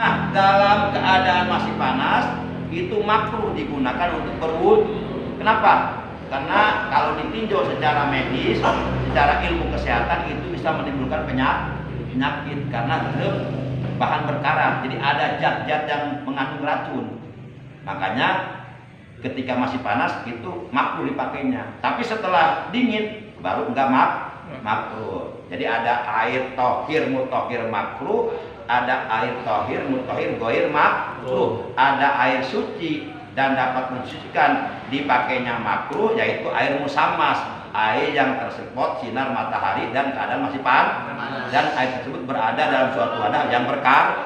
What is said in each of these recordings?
Nah, dalam keadaan masih panas itu makruh digunakan untuk berwudu. Kenapa? Karena kalau ditinjau secara medis, secara ilmu kesehatan itu bisa menimbulkan penyakit karena itu bahan berkarat. Jadi ada zat-zat yang mengandung racun. Makanya ketika masih panas itu makruh dipakainya. Tapi setelah dingin baru enggak makruh. Jadi ada air tohir mutahhir makruh, ada air tohir mutahhir goir makruh, ada air suci dan dapat mensucikan dipakainya makruh, yaitu air musammas, air yang tersemprot sinar matahari dan keadaan masih panas, dan air tersebut berada dalam suatu wadah yang berkah.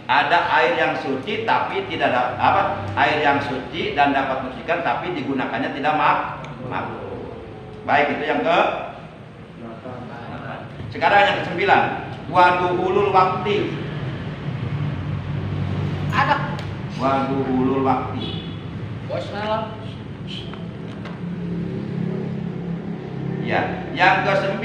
Ada air yang suci tapi tidak ada air yang suci dan dapat mensucikan tapi digunakannya tidak makruh. Baik, itu yang ke. Sekarang yang ke-9, waduhulul wakti. Ada Waduhulul wakti. bos salam. Ya, yang ke-9,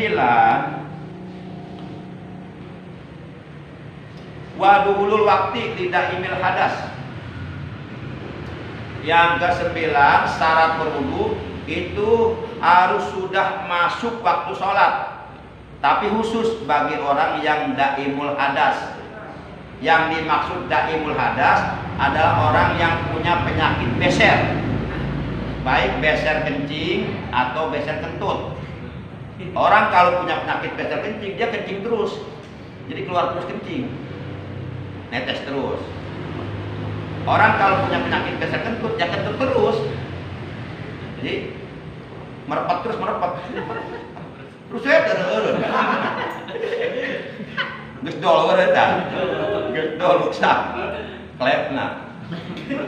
waduhulul wakti tidak imil hadas. Yang ke-9, syarat berwudu itu harus sudah masuk waktu sholat. Tapi khusus bagi orang yang daimul hadas. Yang dimaksud daimul hadas adalah orang yang punya penyakit beser, baik beser kencing atau beser kentut. Orang kalau punya penyakit beser kencing, dia kencing terus, jadi keluar terus kencing, netes terus. Orang kalau punya penyakit beser kentut, ya kentut terus, jadi merepet terus terus saya gesdol berada, gesdol usah, klepna.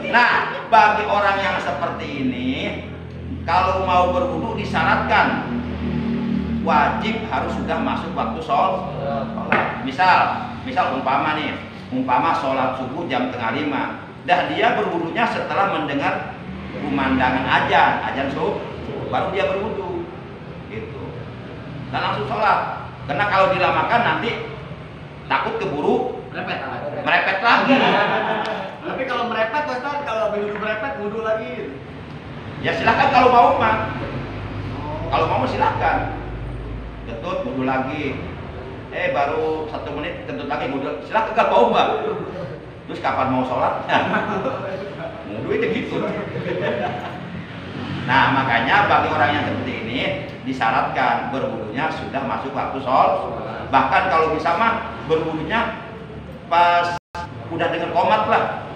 Nah, bagi orang yang seperti ini, kalau mau berwudu disyaratkan wajib harus sudah masuk waktu sholat. Misal umpama sholat subuh jam 4:30, dah dia berwudunya setelah mendengar kumandangan azan subuh, baru dia berwudu, gitu. Dan langsung sholat. Karena kalau dilamakan nanti takut keburu merepet lagi. Tapi kalau merepet, Ustaz, kalau wudu merepet, wudu lagi. Ya silakan kalau mau mah. Kalau mau silakan. Kentut wudu lagi. Baru 1 menit kentut lagi wudu. Silakan kalau mau mah. Terus kapan mau sholat? Wudu itu gitu. Nah, makanya bagi orang yang seperti ini disyaratkan berwudunya sudah masuk waktu sholat. Bahkan kalau bisa mah berwudunya pas udah dengar qomat lah.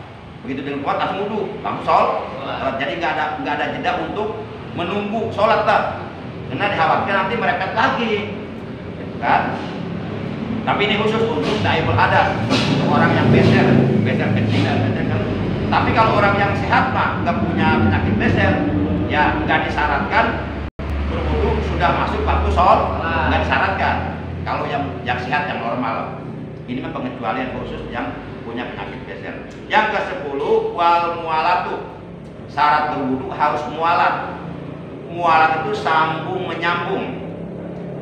Begitu dengar qomat langsung wudu, langsung sholat. Jadi nggak ada jeda untuk menunggu sholat lah. Karena dikhawatirkan nanti merepet lagi, kan? Tapi ini khusus untuk daimul hadas, untuk orang yang beser kencing dan beser kan. Tapi kalau orang yang sehat mah nggak punya penyakit beser, ya nggak disyaratkan berwudu sudah masuk waktu sholat, nggak disyaratkan. Kalau yang sehat, yang normal, ini mah pengecualian khusus yang punya penyakit beser. Yang ke-10, wal mualatu. Syarat berwudu harus mualat. Mualat itu sambung menyambung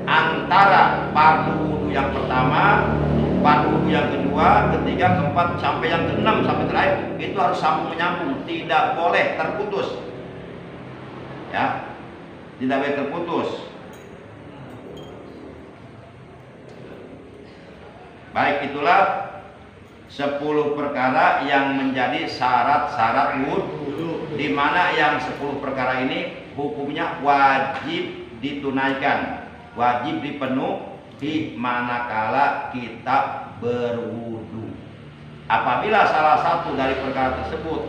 antara fardu wudu yang pertama, fardu wudu yang kedua, ketiga, keempat, sampai yang keenam sampai terakhir itu harus sambung menyambung, tidak boleh terputus. Ya, tidak boleh terputus. Baik, itulah 10 perkara yang menjadi syarat-syarat wudu, di mana yang 10 perkara ini hukumnya wajib ditunaikan, wajib dipenuhi manakala kita berwudu. Apabila salah satu dari perkara tersebut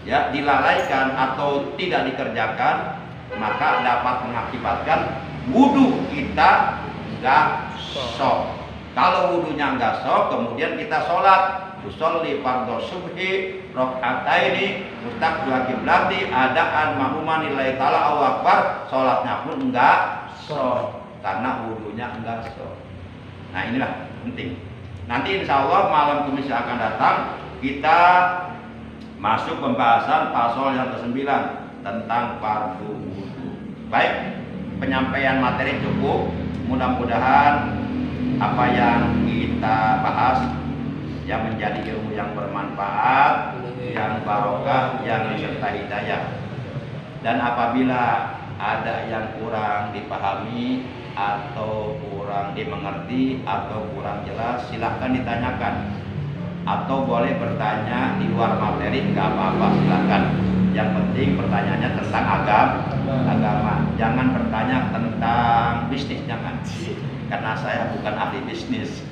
ya dilalaikan atau tidak dikerjakan, maka dapat mengakibatkan wudu kita nggak sah. Kalau wudunya nggak sah, kemudian kita sholat, usolli fardhu subhi rakaataini mustaqbil qiblati adaan ma'muman lillahi ta'ala Allahu akbar, sholatnya pun nggak sah karena wudunya nggak sah. Nah, inilah penting. Nanti insya Allah malam Kamis yang akan datang kita masuk pembahasan pasal yang ke-9 tentang fardu wudu. Baik, penyampaian materi cukup. Mudah-mudahan apa yang kita bahas yang menjadi ilmu yang bermanfaat, yang barokah, yang disertai hidayah. Dan apabila ada yang kurang dipahami atau kurang dimengerti atau kurang jelas, silahkan ditanyakan, atau boleh bertanya di luar materi, nggak apa-apa, silahkan. Yang penting pertanyaannya tentang agama, jangan bertanya tentang bisnis, jangan, karena saya bukan ahli bisnis.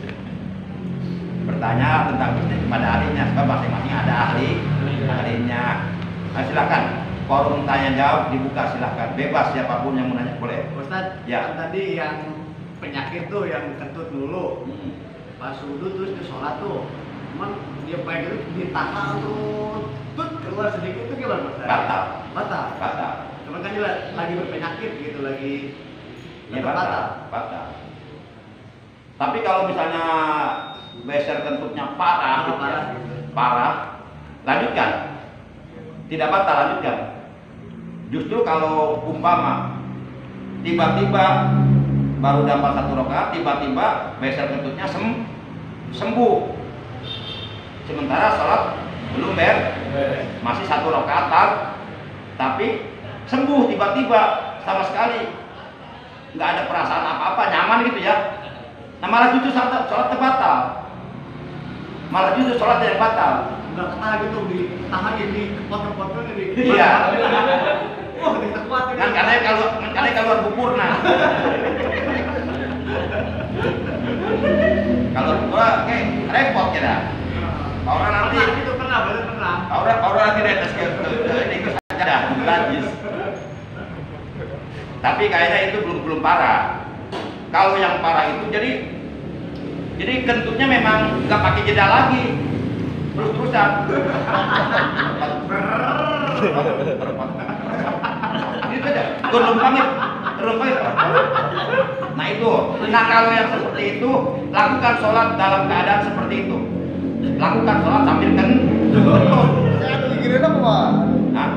Bertanya tentang bisnis kepada ahlinya, sebab masing-masing ada ahlinya. Nah, silakan, forum tanya jawab dibuka, silakan, bebas, siapapun yang menanya boleh. Ustaz, Ya. kan tadi yang penyakit tuh yang kentut dulu, pas wudhu terus ke sholat tuh, cuman dia pengen itu ditahan tuh, tut keluar sedikit itu gimana Ustaz? Batal. Cuman kan dia lagi berpenyakit gitu, lagi Ya, batal. batal. Tapi kalau misalnya beser kentutnya parah, gitu ya, parah, lanjutkan. Tidak batal, lanjutkan. Justru kalau umpama tiba-tiba baru dapat 1 rakaat, tiba-tiba beser kentutnya sembuh, sementara sholat belum masih 1 rakaat, tapi sembuh tiba-tiba sama sekali, nggak ada perasaan apa-apa, nyaman gitu ya. Nah, malah justru sholat batal, malah justru sholat yang batal. Nggak kena gitu, ditahan di kepot-kepotnya di. Iya. Wah, dikuat ini. Kan katanya keluar bupurna. Kalau bupurna kayak repot ya dah. Orang nanti Bener pernah. orang nanti netes ke ini ke saja lanjut. Tapi kayaknya itu belum parah. Kalau yang parah itu jadi kentutnya memang nggak pakai jeda lagi, terus-terusan. Itu aja, gelombangnya. Nah itu, kalau yang seperti itu, lakukan sholat dalam keadaan seperti itu. Lakukan sholat sambil kentut. Saya tuh mikirin apa, Pak? Nah,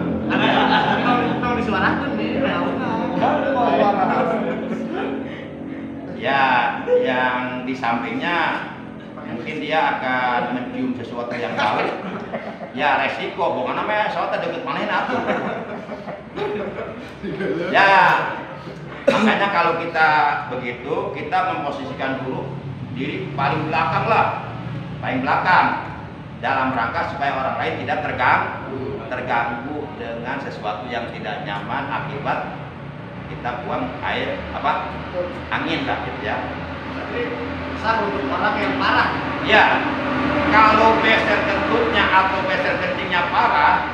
Kalau disuarakan nih, ya, yang di sampingnya mungkin dia akan mencium sesuatu yang bau. Ya resiko, bukan namanya sholat deket manehin atuh. Ya, makanya kalau kita begitu, kita memposisikan dulu diri paling belakang lah, paling belakang, dalam rangka supaya orang lain tidak terganggu dengan sesuatu yang tidak nyaman akibat kita buang air angin lah gitu ya. Berarti sah untuk orang yang parah. Ya, kalau beser kentutnya atau beser kencingnya parah,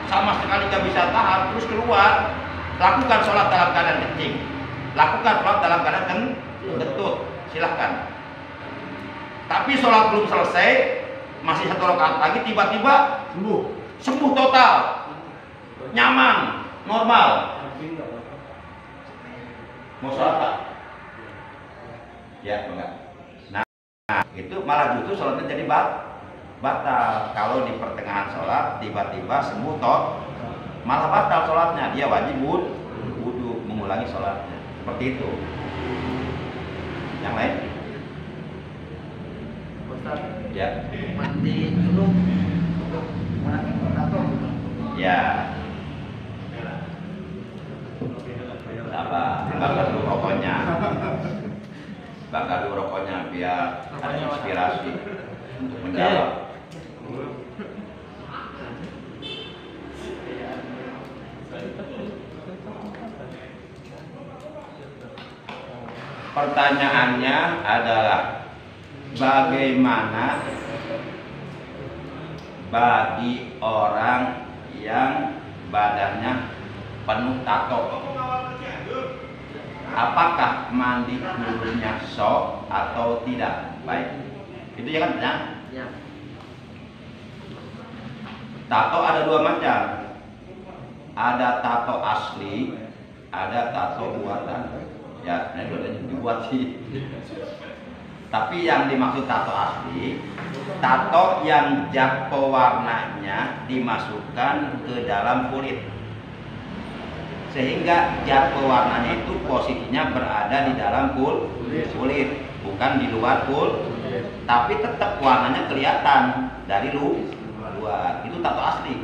sama sekali nggak bisa tahan, terus keluar, lakukan sholat dalam keadaan kencing, lakukan sholat dalam keadaan kentut, silahkan. Tapi sholat belum selesai, masih 1 rakaat lagi, tiba-tiba sembuh total, nyaman, normal. Mau sholat tak? Ya, enggak. Nah, itu malah justru sholatnya jadi batal. Kalau di pertengahan sholat tiba-tiba sembuh malah batal sholatnya. Dia wajib wudu, mengulangi sholatnya. Seperti itu. Yang lain? Ustaz, Ya. mandi dulu orang tato. Ya. Bakar dulu rokoknya. Bakar dulu rokoknya biar ada inspirasi untuk menjawab. Pertanyaannya adalah bagaimana bagi orang yang badannya penuh tato? Apakah mandi dulunya sah atau tidak? Baik, itu ya kan ya. Tato ada 2 macam. Ada tato asli, ada tato buatan. Ya, ini dua-duanya dibuat sih. Tapi yang dimaksud tato asli, tato yang zat pewarnanya dimasukkan ke dalam kulit, sehingga zat pewarnanya itu posisinya berada di dalam kulit, bukan di luar kulit. tapi tetap warnanya kelihatan dari luar. Itu tato asli.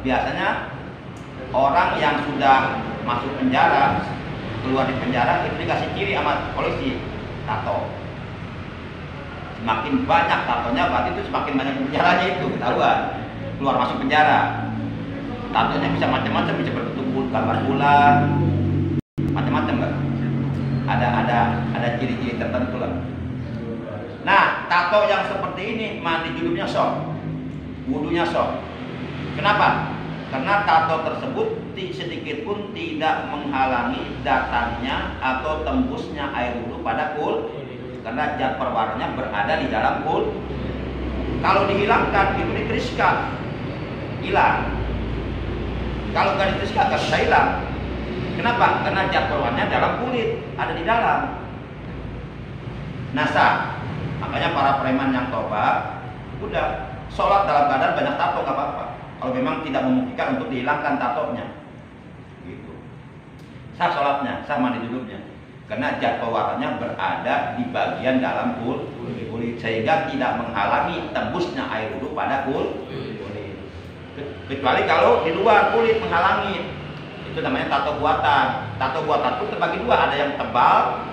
Biasanya orang yang sudah masuk penjara, keluar di penjara, itu dikasih ciri sama polisi, tato. Semakin banyak tatonya, berarti itu semakin banyak penjaranya, itu ketahuan. Keluar masuk penjara, tatonya bisa macam-macam, bisa berbentuk gambar bulan, macam-macam kan. Ada ciri-ciri tertentu lah. Nah, tato yang seperti ini mandi junubnya sah, wudunya sah. Kenapa? Karena tato tersebut sedikit pun tidak menghalangi datangnya atau tembusnya air wudhu pada kulit, karena zat perwarnanya berada di dalam kulit. Kalau dihilangkan itu ditiriskan, hilang. Kalau nggak ditiriskan nggak bisa hilang. Kenapa? Karena zat perwarnanya dalam kulit, ada di dalam. Nasa, makanya para preman yang tobat, udah sholat dalam keadaan banyak tato nggak apa-apa. Kalau memang tidak memungkinkan untuk dihilangkan tatonya, gitu. Sah sholatnya, sah mandi junubnya, karena zat pewarnanya berada di bagian dalam kulit, sehingga tidak menghalangi tembusnya air wudhu pada kulit. Kecuali kalau di luar kulit menghalangi, itu namanya tato buatan. Tato buatan itu terbagi dua, ada yang tebal,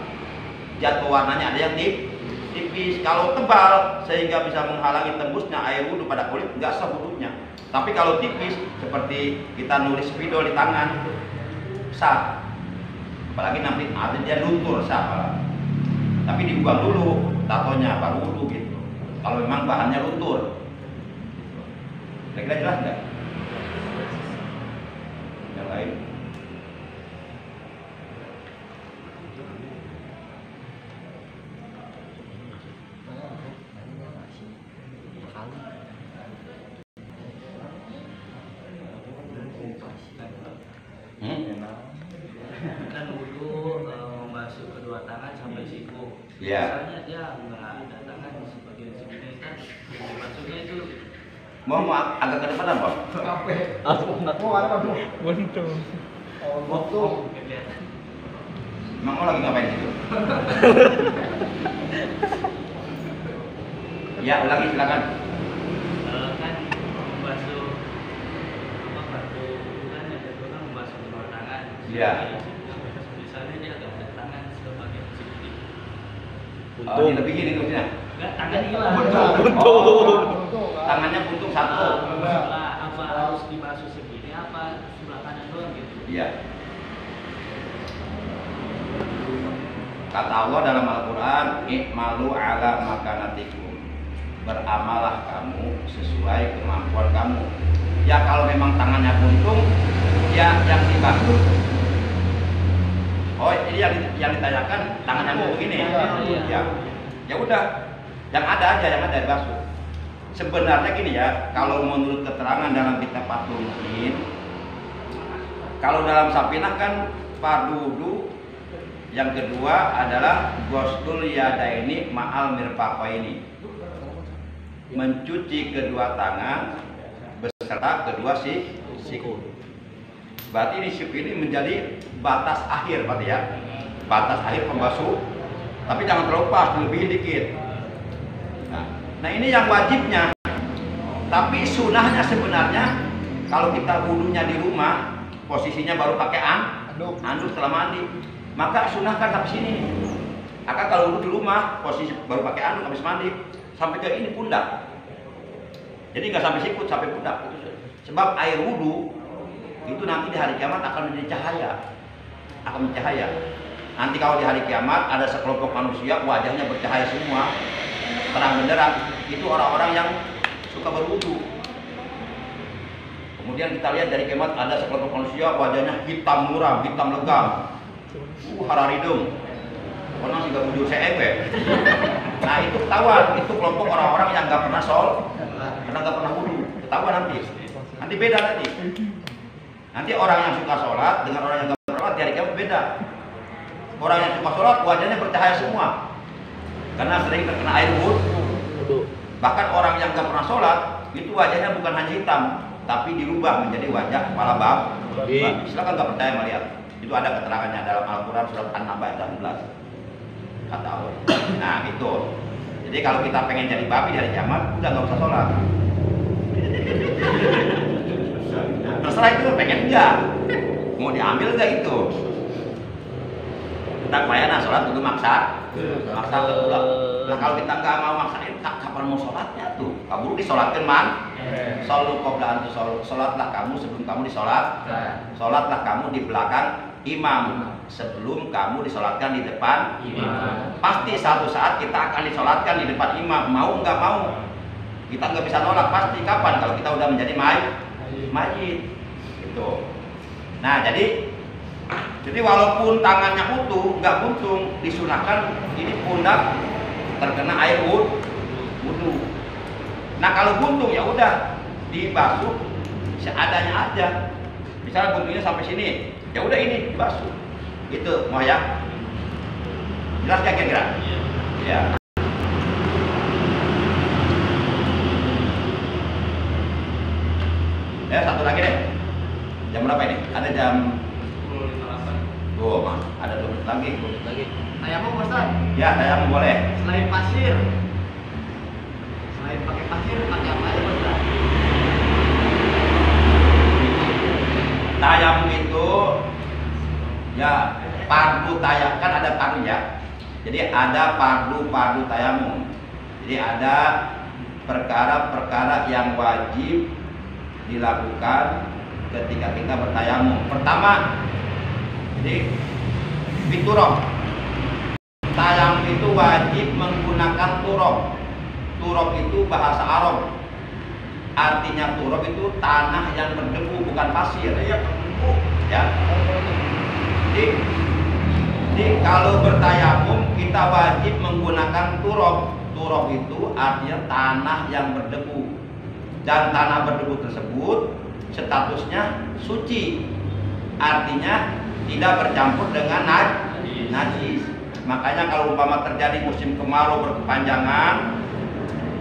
zat pewarnanya, ada yang tipis. Kalau tebal sehingga bisa menghalangi tembusnya air wudhu pada kulit, nggak sah wudhunya. Tapi kalau tipis seperti kita nulis spidol di tangan, sah. Apalagi nanti ada dia luntur, sah. Tapi dibuang dulu tatonya baru wudhu gitu. Kalau memang bahannya luntur. Kira-kira jelas nggak? Yang lain? Kan wudhu membasuh kedua tangan sampai siku. Ya. Misalnya dia nggak ada tangan sebagian sini kan, dibasuhnya itu. Mau agak ke depan apa? Buntu. Emang mau lagi ngapain situ? Ya, ulangi silakan. Kan membasuh apa batu kan ada orang membasuh kedua tangan. Iya. Misalnya dia nggak ada tangan sebagian sini. Oh, dilebihin itu maksudnya. Enggak, tangan hilang. Tangannya buntung satu. Apa harus dibasuh segini apa sebelah kanan doang gitu? Iya. Kata Allah dalam Al-Quran, "I'malu ala makanatikum." Beramalah kamu sesuai kemampuan kamu. Ya kalau memang tangannya buntung, ya yang dibasuh. Oh, ini yang ditanyakan tangannya buntung ini. Ya. Ya udah, yang ada aja, yang ada dibasuh. Sebenarnya gini ya, kalau menurut keterangan dalam kitab Fathul Mu'in, kalau dalam Sapinah kan fardu wudu, yang kedua adalah ghuslul yadaini ma'al mirfaqaini, mencuci kedua tangan beserta kedua siku. Berarti ini siku ini menjadi batas akhir, berarti ya, batas akhir pembasuh. Tapi jangan terlalu pas, lebih dikit. Nah ini yang wajibnya. Tapi sunahnya sebenarnya kalau kita wudunya di rumah, posisinya baru pakai anduk setelah mandi, maka sunahkan sampai sini. Maka kalau wudu di rumah, posisi baru pakai anduk habis mandi, sampai ke ini pundak. Jadi nggak sampai sikut, sampai pundak. Sebab air wudu itu nanti di hari kiamat akan menjadi cahaya, akan bercahaya. Nanti kalau di hari kiamat ada sekelompok manusia wajahnya bercahaya semua, terang benderang, itu orang-orang yang suka berwudu. Kemudian kita lihat dari kiamat ada sekelompok manusia wajahnya hitam muram, hitam legam, hararidung, orang juga wujud CEP. Nah itu ketahuan, itu kelompok orang-orang yang nggak pernah karena nggak pernah wudu, ketahuan nanti beda nanti. Nanti orang yang suka sholat dengan orang yang nggak pernah sholat di hari kiamat beda. Orang yang suka sholat wajahnya bercahaya semua karena sering terkena air wudu. Bahkan orang yang nggak pernah sholat itu wajahnya bukan hanya hitam, tapi dirubah menjadi wajah kepala babi. Silakan nggak percaya melihat. Itu ada keterangannya dalam Al-Quran surat An-Naba ayat 16. Kata Allah. Nah itu. Jadi kalau kita pengen jadi babi dari kiamat, udah nggak usah sholat. Terserah itu pengen enggak, mau diambil enggak itu. Kita bayar sholat dulu maksa pulang. Nah kalau kita nggak mau maksain, kapan mau sholatnya tuh? Kamu disolatkan man? Solu qobla antu sholatlah kamu sebelum kamu disolat. Sholatlah kamu di belakang imam sebelum kamu disolatkan di depan imam. Pasti satu saat kita akan disolatkan di depan imam, mau nggak mau. Kita nggak bisa nolak pasti. Kapan? Kalau kita udah menjadi mayit. Gitu. Nah jadi walaupun tangannya utuh, nggak buntung, disunahkan ini pundak terkena air wudhu. Nah kalau buntung ya udah dibasuh seadanya aja. Misalnya buntungnya sampai sini, ya udah ini dibasuh. Itu mau ya? Jelas ya kira-kira? Ya. Ya satu lagi deh. Jam berapa ini? Ada jam 10.58. Oh, Mas, ada 2 menit lagi. Tayamum Ustaz. Ya, tayamum boleh. Selain pasir, selain pakai pasir, pakai apa aja Ustaz? Tayamum itu ya fardu tayamum, kan ada fardu ya. Jadi ada fardu tayamum. Jadi ada perkara-perkara yang wajib dilakukan ketika kita bertayamum. Pertama, jadi fiturah. Tayamum itu wajib menggunakan turab. Turab itu bahasa Arab. Artinya turab itu tanah yang berdebu, bukan pasir. Ya. Jadi kalau bertayamum kita wajib menggunakan turab. Turab itu artinya tanah yang berdebu. Dan tanah berdebu tersebut statusnya suci, artinya tidak bercampur dengan najis. Makanya kalau umpama terjadi musim kemarau berkepanjangan,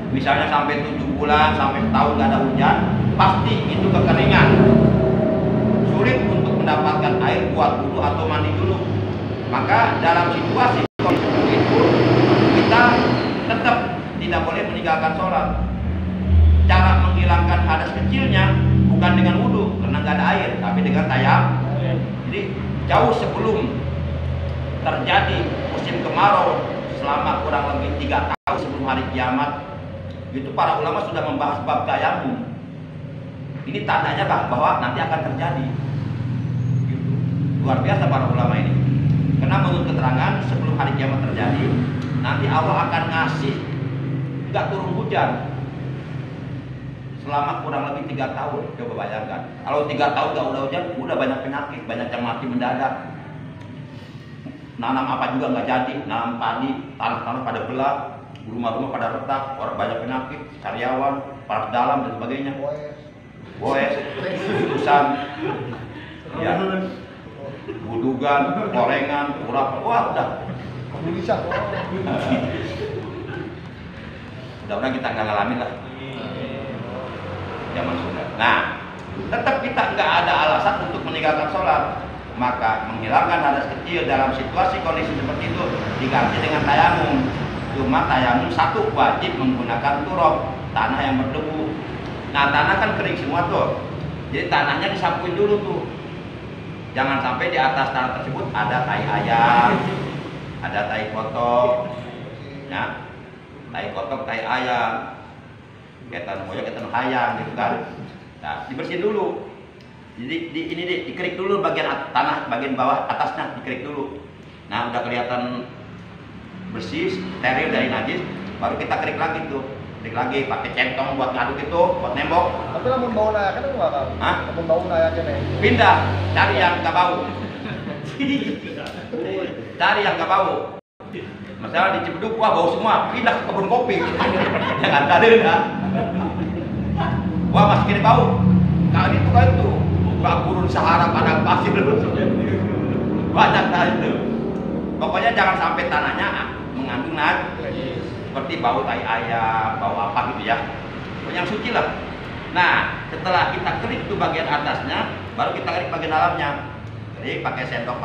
misalnya sampai 7 bulan, sampai setahun nggak ada hujan, pasti itu kekeringan. Sulit untuk mendapatkan air buat wudhu atau mandi dulu. Maka dalam situasi itu kita tetap tidak boleh meninggalkan sholat. Cara menghilangkan hadas kecilnya bukan dengan wudhu karena nggak ada air, tapi dengan tayamum. Jadi jauh sebelum terjadi musim kemarau, selama kurang lebih 3 tahun sebelum hari kiamat, itu para ulama sudah membahas bab tayamum. Ini tandanya bahwa nanti akan terjadi. Gitu. Luar biasa para ulama ini. Karena menurut keterangan sebelum hari kiamat terjadi, nanti Allah akan ngasih nggak turun hujan selama kurang lebih 3 tahun. Coba bayangkan, kalau 3 tahun gak udah hujan, udah banyak penyakit, banyak yang mati mendadak. Nanam apa juga nggak jadi, nanam padi, tanah-tanah pada belah, rumah-rumah pada retak, orang banyak penyakit, karyawan, panas dalam dan sebagainya. Boes, utusan, ya, budugan, gorengan, kurang, wah udah. Mudah-mudahan kita nggak ngalamin lah. Zaman sudah. Nah, tetap kita nggak ada alasan untuk meninggalkan sholat. Maka menghilangkan hadas kecil dalam situasi kondisi seperti itu diganti dengan tayamum. Cuma tayamum satu wajib menggunakan turab, tanah yang berdebu. Nah, tanah kan kering semua tuh. Jadi tanahnya disapuin dulu tuh. Jangan sampai di atas tanah tersebut ada tai ayam, ada tai kotok, ya, tai kotok, tai ayam. Ketan moyok, ketan hayang gitu kan. Nah, dibersihin dulu. Jadi dikerik dulu bagian tanah, bagian bawah atasnya dikerik dulu. Nah, udah kelihatan bersih, steril dari najis, baru kita kerik lagi tuh. Kerik lagi pakai centong buat ngaduk itu, buat nembok. Tapi lamun bau naya kan enggak kan? Hah? Lamun bau naya kan nih. Pindah, cari yang enggak bau. Cari yang enggak bau. Masalah di Cibeduk, wah bau semua, pindah ke kebun kopi. Jangan tadi dah. Wah masih kini bau. Kali itu kan itu, buka gurun Sahara padang pasir. Banyak dah itu. Pokoknya jangan sampai tanahnya mengandung najis, seperti bau tai ayam, bau apa gitu ya. Yang suci lah. Nah, setelah kita kerik tuh bagian atasnya, baru kita kerik bagian dalamnya. Jadi pakai sendok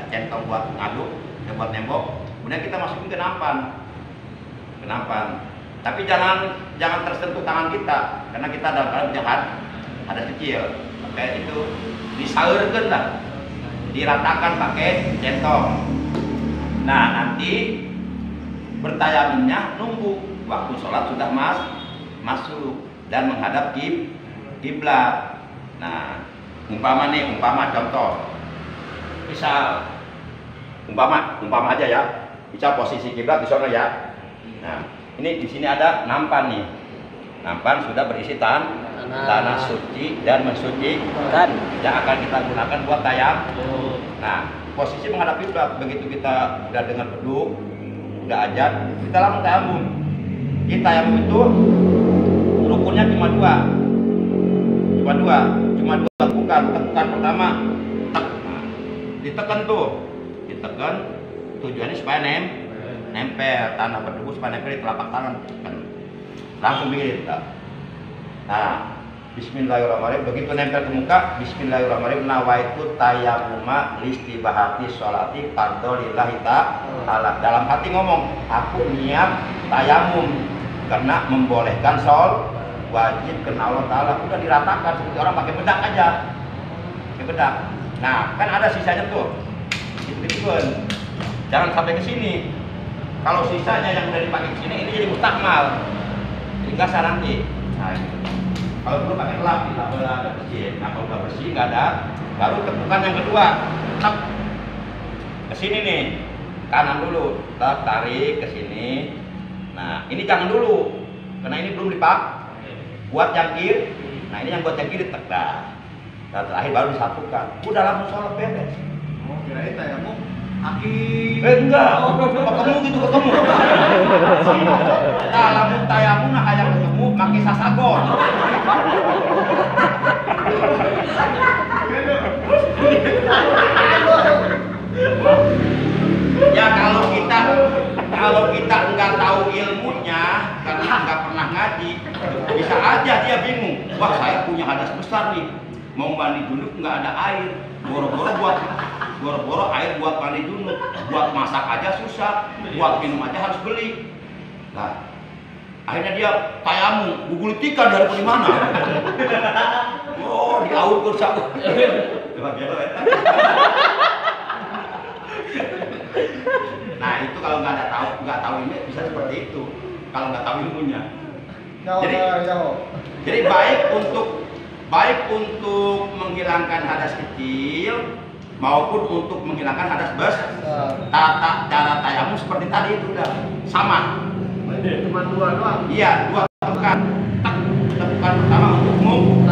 centong buat ngaduk, buat nembok. Kemudian kita masukin ke nampan. Tapi jangan tersentuh tangan kita, karena kita dalam keadaan jahat, ada kecil. Kayak itu disaurkan lah, diratakan pakai centong. Nah nanti bertayamumnya nunggu waktu sholat sudah masuk dan menghadap kiblat. Nah umpama contoh, misal umpama aja ya, misal posisi kiblat di sana ya. Nah ini di sini ada nampan nih. Nampan sudah berisi tanah suci dan mensucikan yang akan kita gunakan buat tayamum. Nah, posisi menghadap kiblat, begitu kita udah dengar beduk, udah azan, kita langsung tayamum. Di tayamum itu rukunnya cuma dua. Tepukan pertama, ditekan tujuannya supaya nempel tanah berdebu supaya nempel di telapak tangan. Langsung begini. Nah, bismillahirrahmanirrahim. Begitu nempel ke muka, bismillahirrahmanirrahim. Nawaitu tayammuma listibahati sholati fardhu lillahi ta'ala. Dalam hati ngomong, aku niat tayamum karena membolehkan shol wajib kena Allah Ta'ala. Udah diratakan seperti orang pakai bedak aja. Pakai bedak. Nah, kan ada sisanya tuh. Gitu kan. Jangan sampai ke sini. Kalau sisanya yang udah dipakai ke sini, ini jadi mustakmal. Kasar nanti. Nah, kalau perlu pakai lap, ada bersih. Nah kalau udah bersih nggak ada, baru tepukan yang kedua. Tep ke sini nih, kanan dulu, tarik ke sini. Nah ini jangan dulu, karena ini belum dipak. Buat yang kiri, nah ini yang buat yang kiri tek dah. Nah terakhir baru disatukan. Udah langsung sholat beres. Oh kirain tayamum aki. Enggak, ketemu gitu ketemu. Lamun tayamum nah kayak ketemu pakai sasagon. Ya kalau kita nggak tahu ilmunya karena nggak pernah ngaji, bisa aja dia bingung. Wah saya punya hadas besar nih, mau mandi junub nggak ada air, boro-boro air buat mandi junub, buat masak aja susah, buat minum aja harus beli. Nah, akhirnya dia tayamum, gugulitikan dari mana? Oh, diaur ke saku. Nah, itu kalau nggak tahu ini bisa seperti itu. Kalau nggak tahu ilmunya. Jadi baik untuk menghilangkan hadas kecil maupun untuk menghilangkan hadas besar. Cara tayamum seperti tadi itu udah sama. Cuma dua doang. Iya, dua tepukan. Tepukan pertama untuk umum,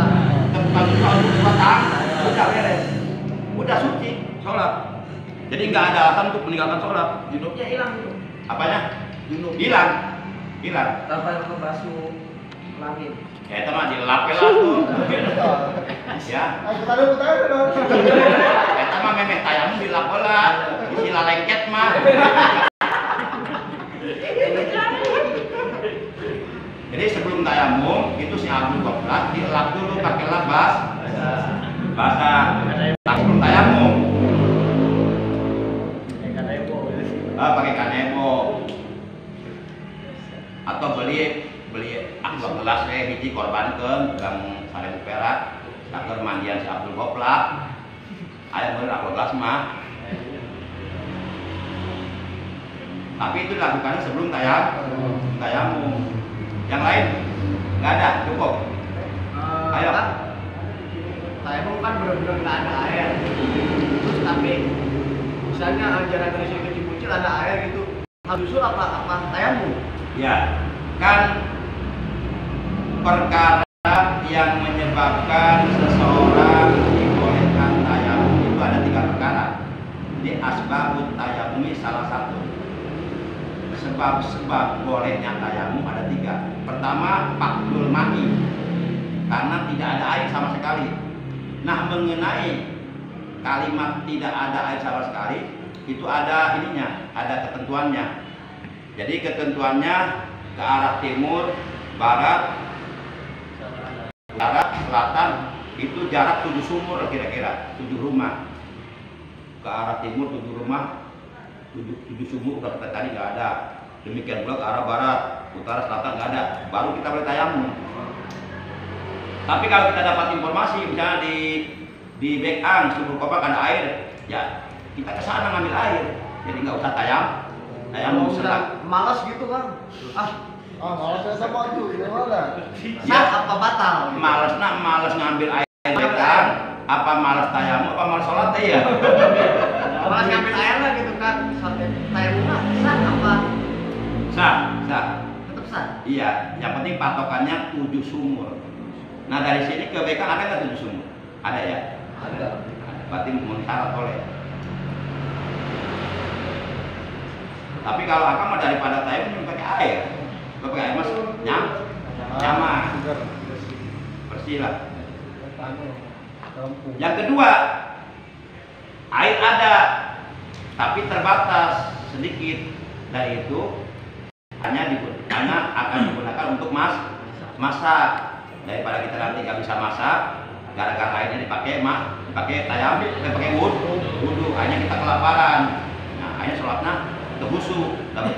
tepukan kedua untuk batang. Udah beres. Udah suci sholat. Jadi nggak ada alasan untuk meninggalkan sholat. Junubnya hilang itu. Apanya? Junub. Hilang. Tanpa ngebasuh langit. Ya itu mah dilap lah tuh. Ya. Eta mah memeh tayamum dilap lah. Istilah lengket mah. Jadi sebelum tayamum itu si Abdul Goplat dilap dulu pakai lap basah. Sebelum tayamum. Pakai kanebo. Atau beli gelas hiji korbankeun gang 1000 perak saker mandian si Abdul Goplat. Aya bener gelas mah. Tapi itu dilakukannya sebelum tayamum. Yang lain nggak ada, cukup. Ayo. Tayamum kan benar-benar nggak ada air. Terus tapi misalnya jarak dari sini ke Cibucil ada air gitu. Harus usul apa tayamum? Ya, kan perkara yang menyebabkan seseorang dibolehkan tayamum itu ada 3 perkara. Di asbabut tayamumi salah satu. Sebab bolehnya tayamum ada 3. Pertama, faqdul ma'i, karena tidak ada air sama sekali. Nah, mengenai kalimat tidak ada air sama sekali, itu ada ininya, ada ketentuannya. Jadi ketentuannya ke arah timur, barat, selatan, itu jarak 7 sumur kira-kira, 7 rumah. Ke arah timur 7 rumah, 7 sumur udah kita tadi nggak ada. Ke Demikian pula ke arah barat, utara, selatan nggak ada. Baru kita boleh tayamum. Tapi kalau kita dapat informasi misalnya di Bekang, Sumur Kopak ada air, ya kita ke sana ngambil air. Jadi nggak usah tayamum setelah. Malas gitu kan? Malas saya sama itu, gimana? Sah apa batal? Malas ngambil air Bekang, apa malas tayamum, apa malas sholat ya? Malas ngambil air lah gitu kan? Tayamum sah apa? Sah. Tetap sah. Iya, yang penting patokannya 7 sumur. Nah dari sini ke Bekang ada nggak 7 sumur? Ada ya? Ada. Berarti memenuhi syarat boleh. Tapi kalau akang mah daripada tayamum pakai air, kalau pakai air mas nyaman, bersih lah. Yang kedua, air ada, tapi terbatas sedikit. Dari itu hanya akan digunakan untuk masak. Daripada kita nanti nggak bisa masak, gara-gara airnya dipakai tayamum, pakai wudhu, hanya kita kelaparan. Nah, akhirnya sholatnya terbusu, dapat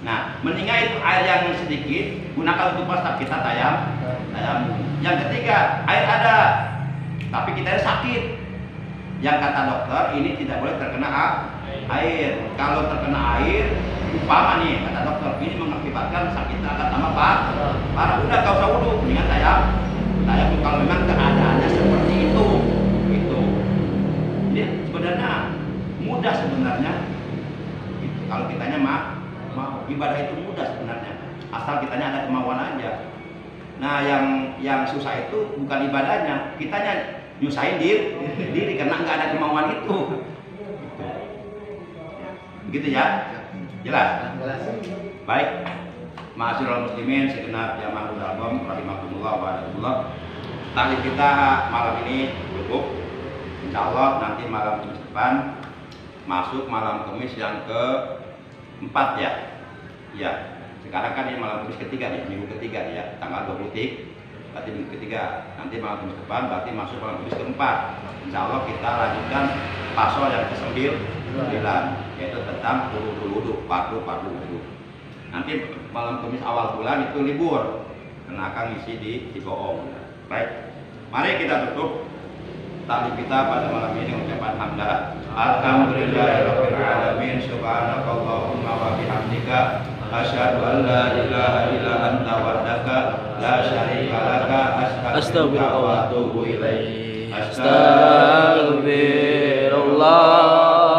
Nah, mendingan itu air yang sedikit gunakan untuk masak, kita tayamum. Yang ketiga, air ada, tapi kita sakit. Yang kata dokter ini tidak boleh terkena air. Kalau terkena air, umpama nih kata dokter ini mengakibatkan sakit akan tambah parah. Udah gak usah wudhu, mendingan tayamum kalau memang keadaannya seperti itu. Ini sebenarnya mudah sebenarnya. Gitu. Kalau kitanya mau ibadah itu mudah sebenarnya, asal kitanya ada kemauan aja. Nah yang susah itu bukan ibadahnya, kitanya nyusahin diri karena nggak ada kemauan itu. Begitu ya? Jelas? Baik. Ma'asyiral muslimin segenap jamaah Darul rahimakumullah wa barakatuh. Taklim kita malam ini cukup. Insyaallah nanti malam Kamis depan masuk malam Kamis yang ke-4 ya. Ya. Sekarang kan ini malam Kamis ketiga nih, minggu ketiga nih ya, tanggal 20. Berarti minggu ketiga. Nanti malam Kamis depan berarti masuk malam Kamis ke-4. Insyaallah kita lanjutkan pasal yang ke-9 yaitu tentang wudu, fardu wudu. Nanti malam Kamis awal bulan itu libur karena akan ngisi di Bohong. Baik, mari kita tutup taklim kita pada malam ini ucapan hamdalah. Alhamdulillahirabbil alamin, subhanakallahumma wa bihamdika asyhadu an la ilaha illa anta wahdaka la syarika laka astaghfiruka wa atubu ilaik. Astaghfirullah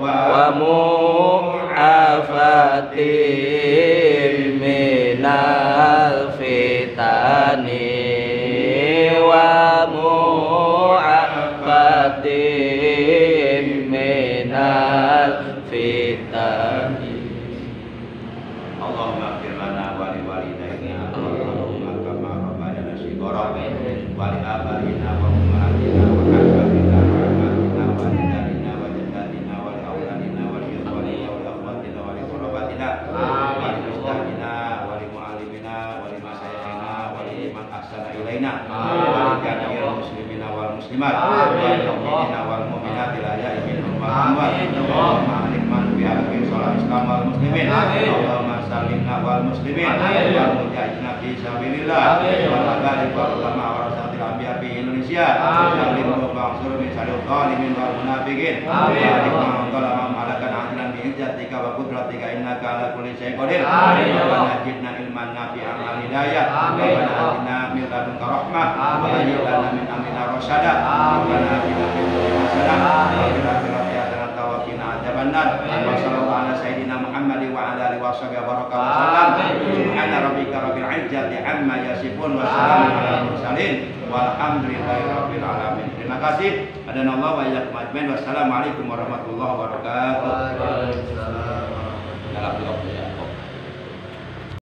wa mu'afatihim wali abaina wa ummahatina wa habibina wa rahmatina wa lidalina wa jaddatina wa li auladina wa li ikhwanina wa li akhwatina wa li qurabatina wa li ustadina wa li muallimina wa li masyayikhina wa li man ahsana ilaina wa li jami'il muslimina wal muslimat wa li mu'minina wal mu'minat ila ya'imil amwat Allahumma alikman bi alamin salam islam wal muslimin Allahumma salimna wal muslimin wal mujahidina fi sabilillah wa barik wa ulama warasatil anbiya fi Indonesia salim wa ba'sur min salil zalimin wal munafiqin barik wa ulama malakan adilan bi izzatika wa qudratika innaka ala kulli syai'in qadir wa najidna ilman nafi'an wal hidayah wa atina min ladunka rahmah wa hayyi lana min amrina rasyada wa atina min dunya hasanah wa fil akhirati hasanah wa qina adzabannar wa sallallahu ala sayyidina Muhammad wa ala alihi wa sahbihi baraka wa sallam subhana rabbika rabbil izzati amma yasifun wa salamun alal mursalin walhamdulillahi rabbil alamin. Terima kasih. Adanallahu wa iyyakum ajmain. Wassalamualaikum warahmatullahi wabarakatuh.